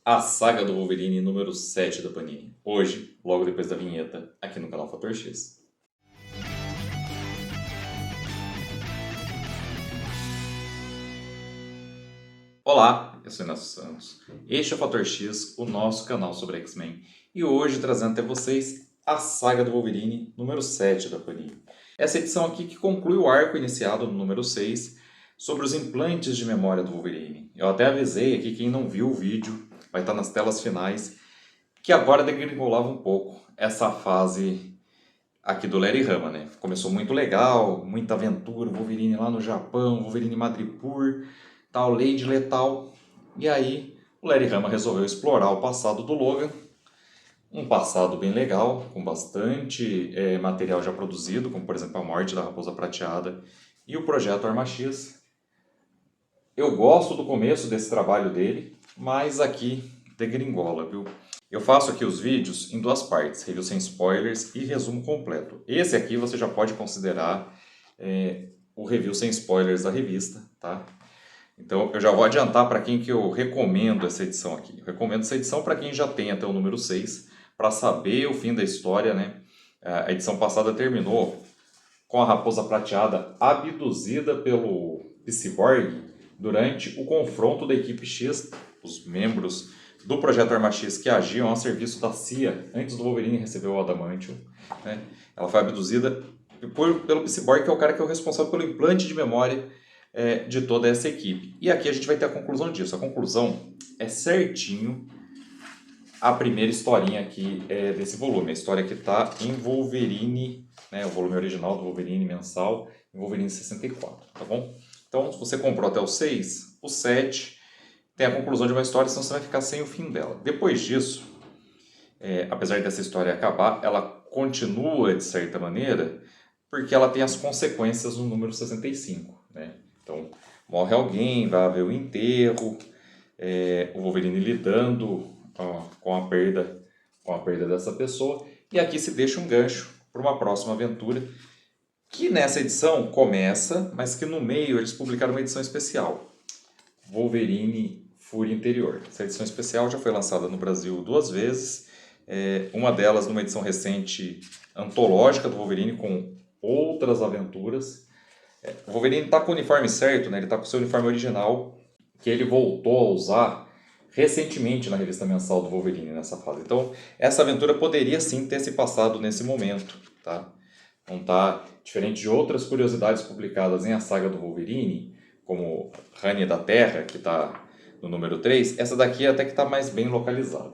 a saga do Wolverine número 7 da Panini. Hoje, logo depois da vinheta, aqui no canal Fator X. Olá, eu sou Inácio Santos. Este é o Fator X, o nosso canal sobre X-Men. E hoje trazendo até vocês a saga do Wolverine número 7 da Panini. Essa edição aqui que conclui o arco iniciado no número 6 sobre os implantes de memória do Wolverine. Eu até avisei aqui, quem não viu o vídeo, vai estar nas telas finais, que agora degringolava um pouco essa fase aqui do Larry Hama, né? Começou muito legal, muita aventura, Wolverine lá no Japão, Wolverine Madripoor, tal, Lady Lethal. E aí o Larry Hama resolveu explorar o passado do Logan, um passado bem legal, com bastante material já produzido, como por exemplo a morte da Raposa Prateada e o Projeto Arma X. Eu gosto do começo desse trabalho dele, mas aqui degringola, viu? Eu faço aqui os vídeos em duas partes, review sem spoilers e resumo completo. Esse aqui você já pode considerar o review sem spoilers da revista, tá? Então eu já vou adiantar para quem que eu recomendo essa edição aqui. Eu recomendo essa edição para quem já tem até o número 6, para saber o fim da história, né? A edição passada terminou com a Raposa Prateada abduzida pelo Cyborg durante o confronto da equipe X, os membros do Projeto Arma X que agiam a serviço da CIA antes do Wolverine receber o Adamantium, né? Ela foi abduzida pelo Cyborg, que é o cara que é o responsável pelo implante de memória de toda essa equipe. E aqui a gente vai ter a conclusão disso. A conclusão é certinho a primeira historinha aqui desse volume. A história que está em Wolverine, né, o volume original do Wolverine mensal, em Wolverine 64, tá bom? Então, se você comprou até o 6, o 7 tem a conclusão de uma história, senão você vai ficar sem o fim dela. Depois disso, apesar dessa história acabar, ela continua de certa maneira, porque ela tem as consequências no número 65, né? Então, morre alguém, vai haver o enterro, o Wolverine lidando com a perda dessa pessoa, e aqui se deixa um gancho para uma próxima aventura, que nessa edição começa, mas que no meio eles publicaram uma edição especial, Wolverine Fúria Interior. Essa edição especial já foi lançada no Brasil 2 vezes, uma delas numa edição recente antológica do Wolverine com outras aventuras. O Wolverine está com o uniforme certo, né? Ele está com o seu uniforme original, que ele voltou a usar recentemente na revista mensal do Wolverine nessa fase. Então, essa aventura poderia sim ter se passado nesse momento, tá? Não está diferente de outras curiosidades publicadas em A Saga do Wolverine, como Rania da Terra, que está no número 3, essa daqui até que está mais bem localizada.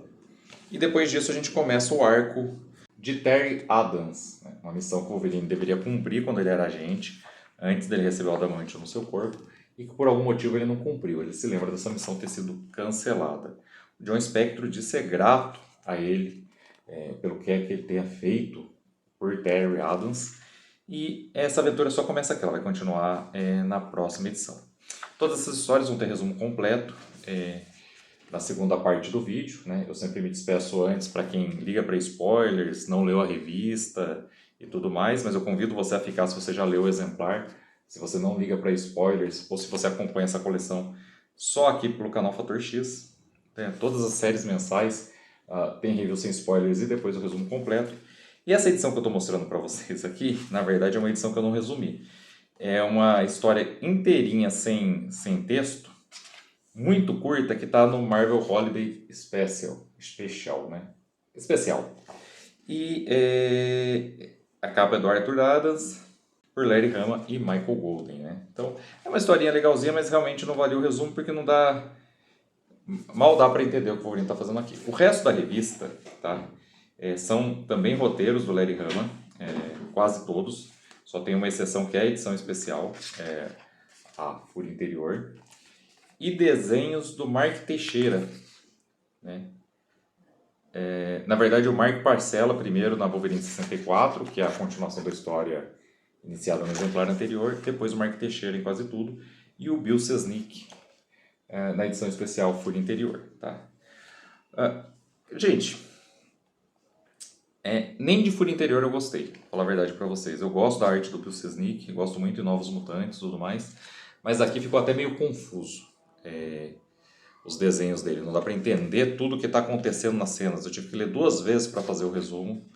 E depois disso a gente começa o arco de Terry Adams, né? Uma missão que o Wolverine deveria cumprir quando ele era agente, antes dele receber o Adamantium no seu corpo, e que por algum motivo ele não cumpriu. Ele se lembra dessa missão ter sido cancelada. O John Spector diz ser grato a ele pelo que é que ele tenha feito por Terry Adams, e essa aventura só começa aqui, ela vai continuar na próxima edição. Todas essas histórias vão ter resumo completo na segunda parte do vídeo, né? Eu sempre me despeço antes para quem liga para spoilers, não leu a revista e tudo mais, mas eu convido você a ficar se você já leu o exemplar, se você não liga para spoilers, ou se você acompanha essa coleção só aqui pelo canal Fator X. Todas as séries mensais tem review sem spoilers e depois o resumo completo. E essa edição que eu estou mostrando para vocês aqui, na verdade é uma edição que eu não resumi. É uma história inteirinha sem texto, muito curta, que está no Marvel Holiday Special, né? Especial. E a capa é do Arthur Adams, por Larry Hama e Michael Golden, né? Então, é uma historinha legalzinha, mas realmente não valeu o resumo, porque não dá... mal dá para entender o que o Wolverine está fazendo aqui. O resto da revista, tá? São também roteiros do Larry Hama, quase todos. Só tem uma exceção que é a edição especial, a Fúria Interior. E desenhos do Mark Teixeira, né? Na verdade, o Mark Parcella primeiro na Wolverine 64, que é a continuação da história iniciada no exemplar anterior, depois o Mark Teixeira em quase tudo, e o Bill Selznick na edição especial Fúria Interior. Tá? Gente, nem de Fúria Interior eu gostei, vou falar a verdade para vocês. Eu gosto da arte do Bill Selznick, gosto muito de Novos Mutantes e tudo mais, mas aqui ficou até meio confuso. os desenhos dele, não dá para entender tudo o que está acontecendo nas cenas. Eu tive que ler 2 vezes para fazer o resumo.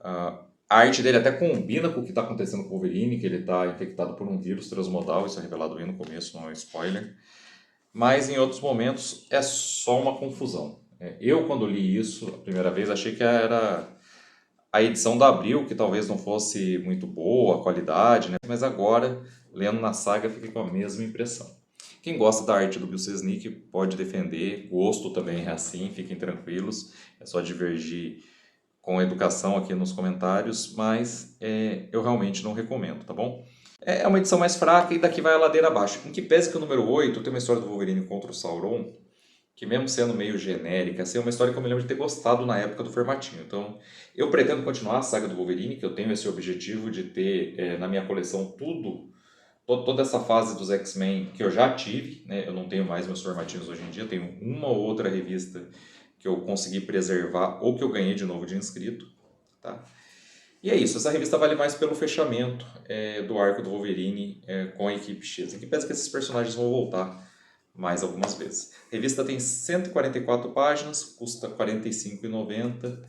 A arte dele até combina com o que está acontecendo com o Wolverine, que ele está infectado por um vírus transmodal, isso é revelado bem no começo, não é um spoiler. Mas em outros momentos é só uma confusão. Eu, quando li isso a primeira vez, achei que era a edição da Abril, que talvez não fosse muito boa, a qualidade, né? Mas agora, lendo na saga, fiquei com a mesma impressão. Quem gosta da arte do Bill Selznick pode defender, gosto também é assim, fiquem tranquilos, é só divergir com educação aqui nos comentários, mas eu realmente não recomendo, tá bom? É uma edição mais fraca e daqui vai a ladeira abaixo. Em que pese que o número 8 tem uma história do Wolverine contra o Sauron, que mesmo sendo meio genérica, assim, é uma história que eu me lembro de ter gostado na época do formatinho. Então, eu pretendo continuar a saga do Wolverine, que eu tenho esse objetivo de ter na minha coleção toda essa fase dos X-Men que eu já tive, né? Eu não tenho mais meus formatinhos hoje em dia, tenho uma ou outra revista que eu consegui preservar ou que eu ganhei de novo de inscrito, tá? E é isso, essa revista vale mais pelo fechamento do arco do Wolverine com a equipe X. Em que pese que esses personagens vão voltar mais algumas vezes. A revista tem 144 páginas, custa R$ 45,90.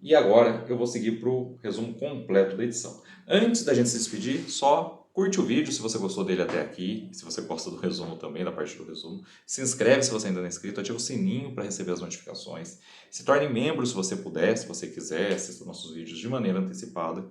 E agora eu vou seguir para o resumo completo da edição. Antes da gente se despedir, só curte o vídeo se você gostou dele até aqui, se você gosta do resumo também, da parte do resumo. Se inscreve se você ainda não é inscrito, ativa o sininho para receber as notificações. Se torne membro se você puder, se você quiser, assista nossos vídeos de maneira antecipada.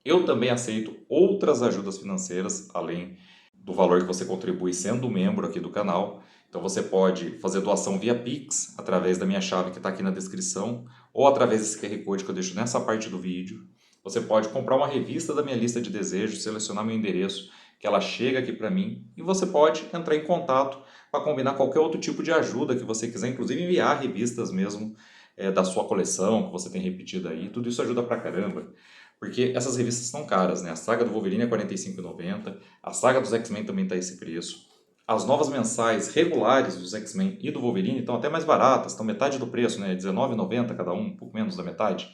Eu também aceito outras ajudas financeiras, além do valor que você contribui sendo membro aqui do canal. Então você pode fazer doação via Pix, através da minha chave que está aqui na descrição, ou através desse QR Code que eu deixo nessa parte do vídeo. Você pode comprar uma revista da minha lista de desejos, selecionar meu endereço, que ela chega aqui para mim, e você pode entrar em contato para combinar qualquer outro tipo de ajuda que você quiser, inclusive enviar revistas mesmo da sua coleção, que você tem repetido aí. Tudo isso ajuda pra caramba. Porque essas revistas são caras, né? A saga do Wolverine é R$ 45,90, a saga dos X-Men também está esse preço. As novas mensais regulares dos X-Men e do Wolverine estão até mais baratas, estão metade do preço, né? R$19,90 cada um pouco menos da metade.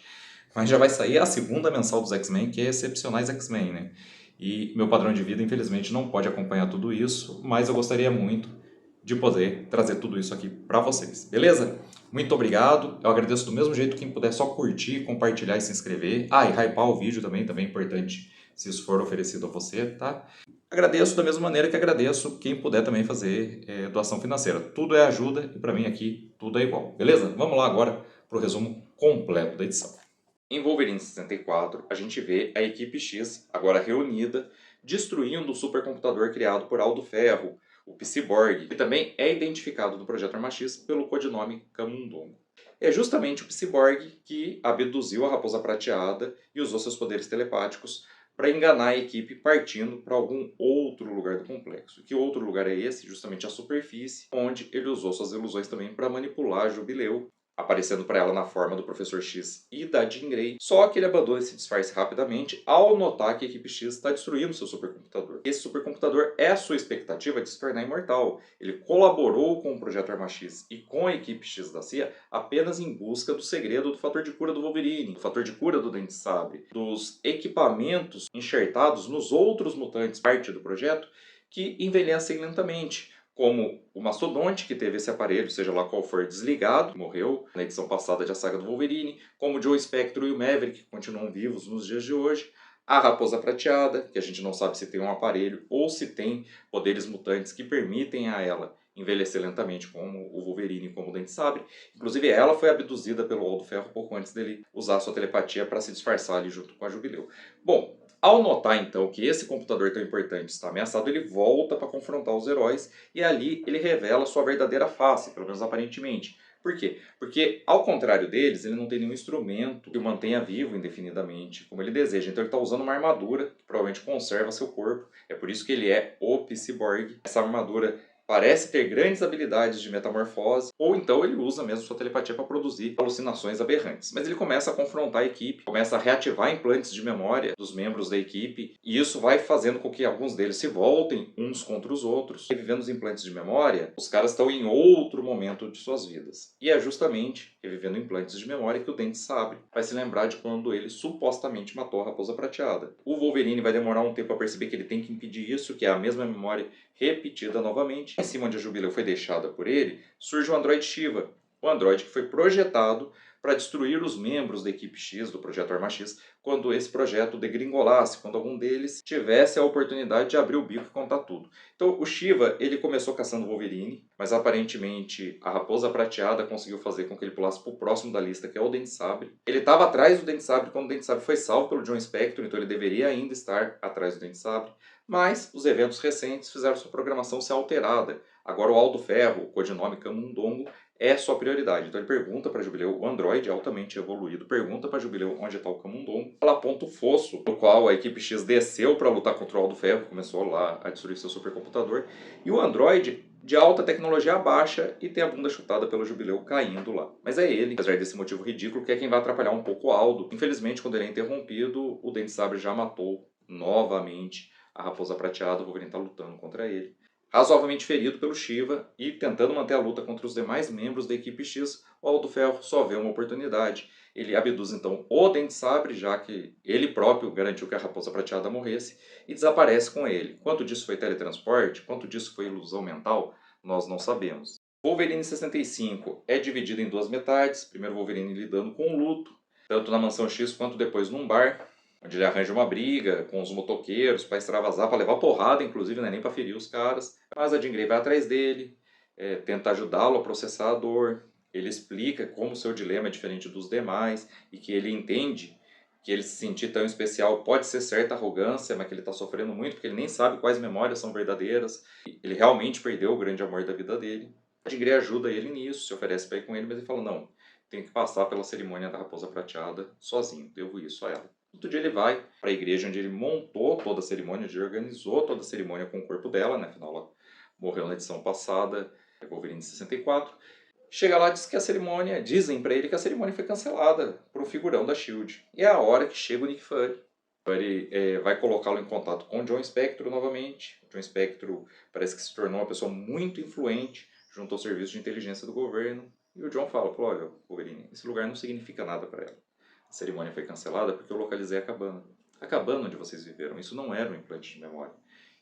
Mas já vai sair a segunda mensal dos X-Men, que é Excepcionais X-Men, né? E meu padrão de vida, infelizmente, não pode acompanhar tudo isso, mas eu gostaria muito de poder trazer tudo isso aqui para vocês, beleza? Muito obrigado, eu agradeço do mesmo jeito quem puder só curtir, compartilhar e se inscrever. Ah, e hypar o vídeo também é importante se isso for oferecido a você, tá? Agradeço da mesma maneira que agradeço quem puder também fazer doação financeira. Tudo é ajuda e para mim aqui tudo é igual, beleza? Vamos lá agora para o resumo completo da edição. Em Wolverine 64, a gente vê a equipe X, agora reunida, destruindo o supercomputador criado por Aldo Ferro, o Psyborg, que também é identificado no Projeto Arma X pelo codinome Camundongo. É justamente o Psyborg que abduziu a Raposa Prateada e usou seus poderes telepáticos para enganar a equipe partindo para algum outro lugar do complexo. Que outro lugar é esse? Justamente a superfície, onde ele usou suas ilusões também para manipular a Jubileu, aparecendo para ela na forma do Professor X e da Jean Grey. Só que ele abandona esse disfarce rapidamente ao notar que a equipe X está destruindo seu supercomputador. Esse supercomputador é a sua expectativa de se tornar imortal. Ele colaborou com o Projeto Arma X e com a equipe X da CIA apenas em busca do segredo do fator de cura do Wolverine, do fator de cura do Dente Sabre, dos equipamentos enxertados nos outros mutantes parte do projeto que envelhecem lentamente, como o Mastodonte, que teve esse aparelho, seja lá qual for, desligado, morreu na edição passada de A Saga do Wolverine, como o Joe Spectre e o Maverick, que continuam vivos nos dias de hoje, a Raposa Prateada, que a gente não sabe se tem um aparelho ou se tem poderes mutantes que permitem a ela envelhecer lentamente, como o Wolverine e como o Dente Sabre. Inclusive ela foi abduzida pelo Aldo Ferro pouco antes dele usar sua telepatia para se disfarçar ali junto com a Jubileu. Bom, ao notar então que esse computador tão importante está ameaçado, ele volta para confrontar os heróis e ali ele revela sua verdadeira face, pelo menos aparentemente. Por quê? Porque, ao contrário deles, ele não tem nenhum instrumento que o mantenha vivo indefinidamente, como ele deseja. Então ele está usando uma armadura que provavelmente conserva seu corpo. É por isso que ele é o Psyborg. Essa armadura parece ter grandes habilidades de metamorfose, ou então ele usa mesmo sua telepatia para produzir alucinações aberrantes. Mas ele começa a confrontar a equipe, começa a reativar implantes de memória dos membros da equipe, e isso vai fazendo com que alguns deles se voltem uns contra os outros. Revivendo os implantes de memória, os caras estão em outro momento de suas vidas. E é justamente revivendo implantes de memória que o Dente Sabre vai se lembrar de quando ele supostamente matou a Raposa Prateada. O Wolverine vai demorar um tempo a perceber que ele tem que impedir isso, que é a mesma memória repetida novamente. Em cima onde a Jubileu foi deixada por ele, surge o Android Shiva. O Android que foi projetado para destruir os membros da equipe X, do projeto Arma X, quando esse projeto degringolasse, quando algum deles tivesse a oportunidade de abrir o bico e contar tudo. Então o Shiva, ele começou caçando o Wolverine, mas aparentemente a Raposa Prateada conseguiu fazer com que ele pulasse para o próximo da lista, que é o Dente Sabre. Ele estava atrás do Dente Sabre quando o Dente Sabre foi salvo pelo John Spector, então ele deveria ainda estar atrás do Dente Sabre. Mas os eventos recentes fizeram sua programação ser alterada. Agora o Aldo Ferro, o codinome Camundongo, é sua prioridade. Então ele pergunta para Jubileu, o Android altamente evoluído, pergunta para Jubileu onde está o Camundongo. Ela aponta o fosso, no qual a equipe X desceu para lutar contra o Aldo Ferro, começou lá a destruir seu supercomputador. E o Android, de alta tecnologia, abaixa e tem a bunda chutada pelo Jubileu caindo lá. Mas é ele, apesar desse motivo ridículo, que é quem vai atrapalhar um pouco o Aldo. Infelizmente, quando ele é interrompido, o Dente Sabre já matou novamente a Raposa Prateada. O Wolverine está lutando contra ele. Razoavelmente ferido pelo Shiva e tentando manter a luta contra os demais membros da equipe X, o Aldo Ferro só vê uma oportunidade. Ele abduz então o Dente Sabre, já que ele próprio garantiu que a Raposa Prateada morresse, e desaparece com ele. Quanto disso foi teletransporte, quanto disso foi ilusão mental, nós não sabemos. Wolverine 65 é dividido em duas metades, primeiro Wolverine lidando com o luto, tanto na Mansão X quanto depois num bar, onde ele arranja uma briga com os motoqueiros para extravasar, para levar porrada, inclusive, não é nem para ferir os caras. Mas a Jean Grey vai atrás dele, tenta ajudá-lo a processar a dor. Ele explica como o seu dilema é diferente dos demais e que ele entende que ele se sentir tão especial pode ser certa arrogância, mas que ele está sofrendo muito porque ele nem sabe quais memórias são verdadeiras. Ele realmente perdeu o grande amor da vida dele. A Jean Grey ajuda ele nisso, se oferece para ir com ele, mas ele fala, não, tenho que passar pela cerimônia da Raposa Prateada sozinho, devo isso a ela. Outro dia ele vai para a igreja onde ele montou toda a cerimônia, onde ele organizou toda a cerimônia com o corpo dela, né? Afinal ela morreu na edição passada, Wolverine 64. Chega lá e diz que a cerimônia, dizem para ele que a cerimônia foi cancelada por um figurão da SHIELD. E é a hora que chega o Nick Fury. Fury vai colocá-lo em contato com o John Spector novamente. O John Spector parece que se tornou uma pessoa muito influente junto ao serviço de inteligência do governo. E o John fala, olha, Wolverine, esse lugar não significa nada para ela. A cerimônia foi cancelada porque eu localizei a cabana. A cabana onde vocês viveram, isso não era um implante de memória.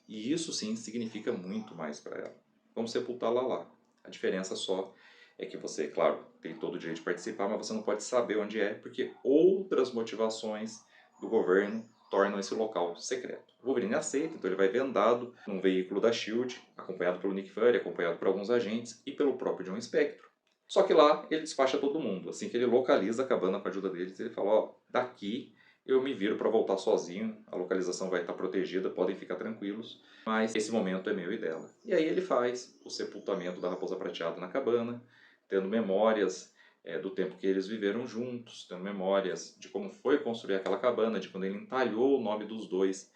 E isso sim significa muito mais para ela. Vamos sepultá-la lá. A diferença só é que você, claro, tem todo o direito de participar, mas você não pode saber onde é, porque outras motivações do governo tornam esse local secreto. O Wolverine aceita, então ele vai vendado num veículo da SHIELD, acompanhado pelo Nick Fury, acompanhado por alguns agentes e pelo próprio John Spector. Só que lá ele despacha todo mundo. Assim que ele localiza a cabana com a ajuda deles, ele fala, ó, daqui eu me viro para voltar sozinho, a localização vai estar protegida, podem ficar tranquilos, mas esse momento é meu e dela. E aí ele faz o sepultamento da Raposa Prateada na cabana, tendo memórias do tempo que eles viveram juntos, tendo memórias de como foi construir aquela cabana, de quando ele entalhou o nome dos dois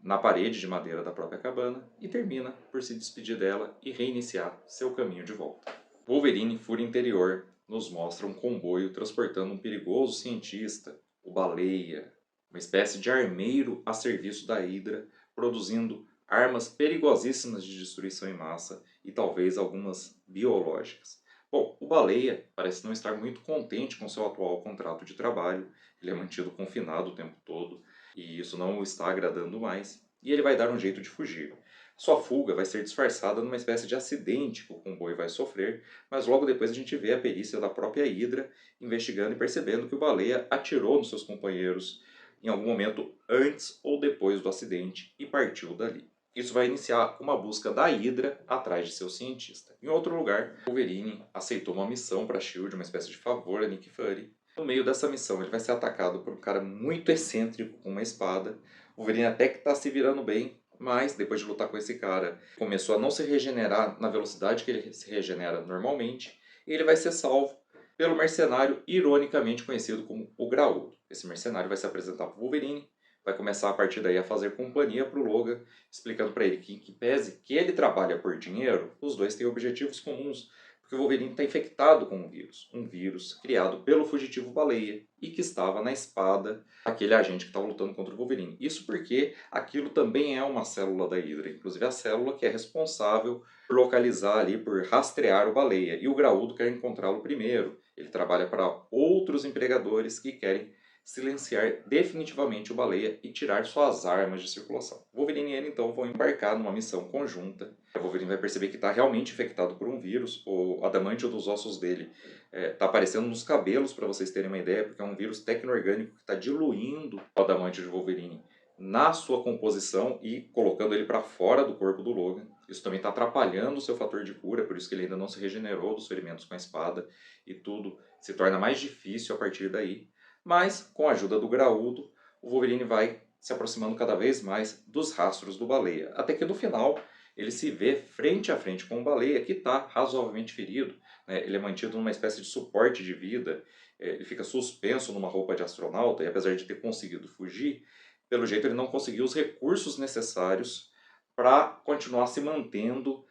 na parede de madeira da própria cabana, e termina por se despedir dela e reiniciar seu caminho de volta. Wolverine Fúria Interior nos mostra um comboio transportando um perigoso cientista, o Baleia, uma espécie de armeiro a serviço da Hydra, produzindo armas perigosíssimas de destruição em massa e talvez algumas biológicas. Bom, o Baleia parece não estar muito contente com seu atual contrato de trabalho, ele é mantido confinado o tempo todo e isso não o está agradando mais, e ele vai dar um jeito de fugir. Sua fuga vai ser disfarçada numa espécie de acidente que o comboio vai sofrer, mas logo depois a gente vê a perícia da própria Hydra investigando e percebendo que o Baleia atirou nos seus companheiros em algum momento antes ou depois do acidente e partiu dali. Isso vai iniciar uma busca da Hydra atrás de seu cientista. Em outro lugar, Wolverine aceitou uma missão para a SHIELD, uma espécie de favor a Nick Fury. No meio dessa missão, ele vai ser atacado por um cara muito excêntrico com uma espada. O Wolverine até que está se virando bem, mas depois de lutar com esse cara, começou a não se regenerar na velocidade que ele se regenera normalmente, e ele vai ser salvo pelo mercenário ironicamente conhecido como o Graúdo. Esse mercenário vai se apresentar para o Wolverine, vai começar a partir daí a fazer companhia para o Logan, explicando para ele que, em que pese que ele trabalha por dinheiro, os dois têm objetivos comuns, porque o Wolverine está infectado com um vírus criado pelo fugitivo Baleia e que estava na espada daquele agente que estava lutando contra o Wolverine. Isso porque aquilo também é uma célula da Hydra, inclusive a célula que é responsável por localizar ali, por rastrear o Baleia. E o Graúdo quer encontrá-lo primeiro. Ele trabalha para outros empregadores que querem silenciar definitivamente o Baleia e tirar suas armas de circulação. Wolverine e ele então vão embarcar numa missão conjunta. O Wolverine vai perceber que está realmente infectado por um vírus. O adamantio dos ossos dele está aparecendo nos cabelos, para vocês terem uma ideia, porque é um vírus tecno-orgânico que está diluindo o adamantio de Wolverine na sua composição e colocando ele para fora do corpo do Logan. Isso também está atrapalhando o seu fator de cura, por isso que ele ainda não se regenerou dos ferimentos com a espada e tudo se torna mais difícil a partir daí. Mas, com a ajuda do graúdo, o Wolverine vai se aproximando cada vez mais dos rastros do Baleia, até que no final ele se vê frente a frente com o Baleia, que está razoavelmente ferido, né? Ele é mantido numa espécie de suporte de vida, ele fica suspenso numa roupa de astronauta, e apesar de ter conseguido fugir, pelo jeito ele não conseguiu os recursos necessários para continuar se mantendo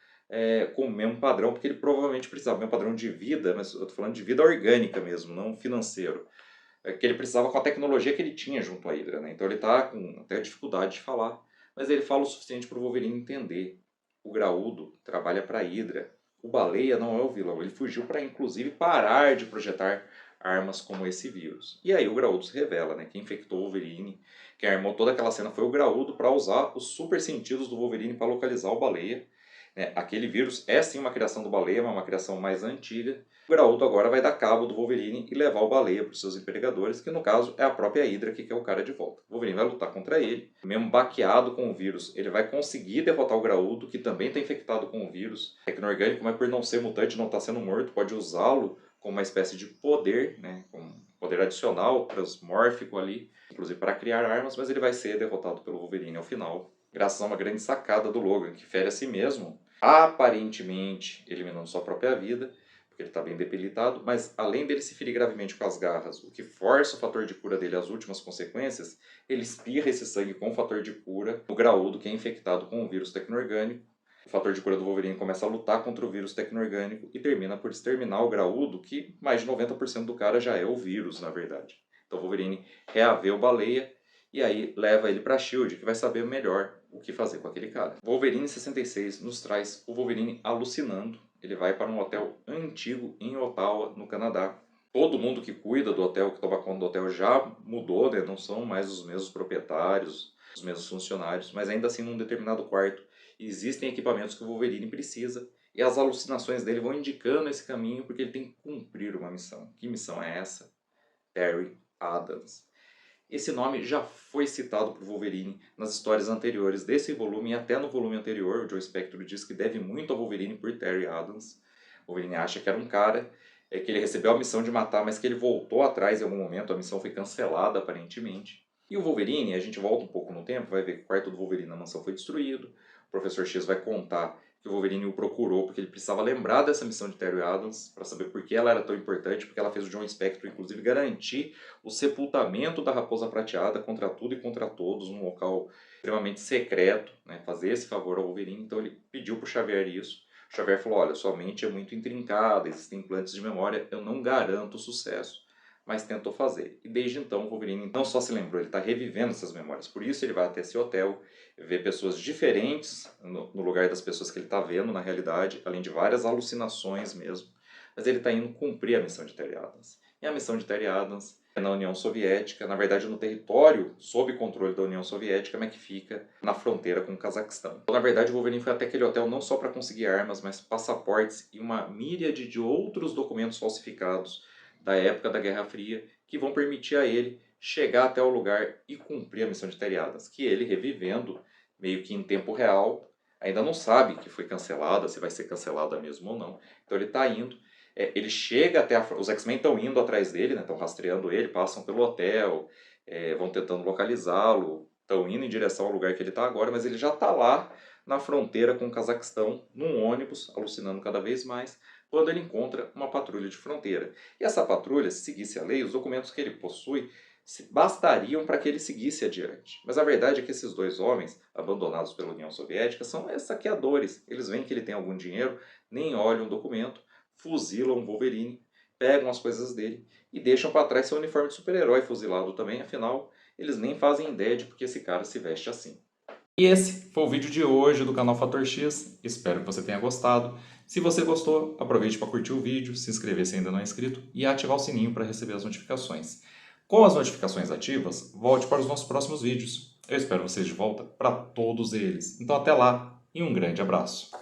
com o mesmo padrão, porque ele provavelmente precisava, o mesmo padrão de vida, mas eu estou falando de vida orgânica mesmo, não financeiro, que ele precisava com a tecnologia que ele tinha junto à Hydra, né? Então ele está com até dificuldade de falar, mas ele fala o suficiente para o Wolverine entender. O graúdo trabalha para a Hydra, o Baleia não é o vilão, ele fugiu para inclusive parar de projetar armas como esse vírus. E aí o graúdo se revela, né? Quem infectou o Wolverine, quem armou toda aquela cena foi o graúdo para usar os super sentidos do Wolverine para localizar o Baleia. Aquele vírus é sim uma criação do Baleia, mas uma criação mais antiga. O graúdo agora vai dar cabo do Wolverine e levar o Baleia para os seus empregadores, que no caso é a própria Hydra que quer o cara de volta. O Wolverine vai lutar contra ele, mesmo baqueado com o vírus, ele vai conseguir derrotar o graúdo, que também está infectado com o vírus. Tecno-orgânico, mas por não ser mutante, não está sendo morto, pode usá-lo como uma espécie de poder, né, com poder adicional, transmórfico ali, inclusive para criar armas, mas ele vai ser derrotado pelo Wolverine ao final, graças a uma grande sacada do Logan, que fere a si mesmo, aparentemente eliminando sua própria vida, porque ele está bem debilitado, mas além dele se ferir gravemente com as garras, o que força o fator de cura dele às últimas consequências, ele espirra esse sangue com o fator de cura no graúdo, que é infectado com o vírus tecno-orgânico. O fator de cura do Wolverine começa a lutar contra o vírus tecno-orgânico e termina por exterminar o graúdo, que mais de 90% do cara já é o vírus, na verdade. Então o Wolverine reavê o Baleia e aí leva ele para a SHIELD, que vai saber melhor o que fazer com aquele cara. Wolverine 66 nos traz o Wolverine alucinando. Ele vai para um hotel antigo em Ottawa, no Canadá. Todo mundo que cuida do hotel, que toma conta do hotel, já mudou, né? Não são mais os mesmos proprietários, os mesmos funcionários, mas ainda assim num determinado quarto existem equipamentos que o Wolverine precisa e as alucinações dele vão indicando esse caminho porque ele tem que cumprir uma missão. Que missão é essa? Terry Adams. Esse nome já foi citado por Wolverine nas histórias anteriores desse volume e até no volume anterior. O Joe Spector diz que deve muito ao Wolverine por Terry Adams. O Wolverine acha que era um cara que ele recebeu a missão de matar, mas que ele voltou atrás em algum momento, a missão foi cancelada aparentemente. E o Wolverine, a gente volta um pouco no tempo, vai ver que o quarto do Wolverine na mansão foi destruído. O Professor X vai contar que o Wolverine o procurou porque ele precisava lembrar dessa missão de Terry Adams para saber por que ela era tão importante, porque ela fez o John Spector, inclusive, garantir o sepultamento da Raposa Prateada contra tudo e contra todos, num local extremamente secreto, né, fazer esse favor ao Wolverine. Então ele pediu para o Xavier isso. O Xavier falou, olha, sua mente é muito intrincada, existem implantes de memória, eu não garanto sucesso. Mas tentou fazer. E desde então o Wolverine não só se lembrou, ele está revivendo essas memórias. Por isso ele vai até esse hotel, ver pessoas diferentes no lugar das pessoas que ele está vendo na realidade, além de várias alucinações mesmo. Mas ele está indo cumprir a missão de Terry Adams. E a missão de Terry Adams é na União Soviética, na verdade no território sob controle da União Soviética, mas que fica na fronteira com o Cazaquistão. Então, na verdade o Wolverine foi até aquele hotel não só para conseguir armas, mas passaportes e uma míriade de outros documentos falsificados da época da Guerra Fria, que vão permitir a ele chegar até o lugar e cumprir a missão de Terry Adams, que ele, revivendo, meio que em tempo real, ainda não sabe que foi cancelada, se vai ser cancelada mesmo ou não. Então ele está indo, ele chega até os X-Men estão indo atrás dele, né, estão rastreando ele, passam pelo hotel, vão tentando localizá-lo, estão indo em direção ao lugar que ele está agora, mas ele já está lá na fronteira com o Cazaquistão, num ônibus, alucinando cada vez mais, quando ele encontra uma patrulha de fronteira. E essa patrulha, se seguisse a lei, os documentos que ele possui bastariam para que ele seguisse adiante. Mas a verdade é que esses dois homens, abandonados pela União Soviética, são saqueadores. Eles veem que ele tem algum dinheiro, nem olham o documento, fuzilam o Wolverine, pegam as coisas dele e deixam para trás seu uniforme de super-herói fuzilado também, afinal, eles nem fazem ideia de porque esse cara se veste assim. E esse foi o vídeo de hoje do canal Fator X, espero que você tenha gostado. Se você gostou, aproveite para curtir o vídeo, se inscrever se ainda não é inscrito e ativar o sininho para receber as notificações. Com as notificações ativas, volte para os nossos próximos vídeos. Eu espero vocês de volta para todos eles. Então até lá e um grande abraço.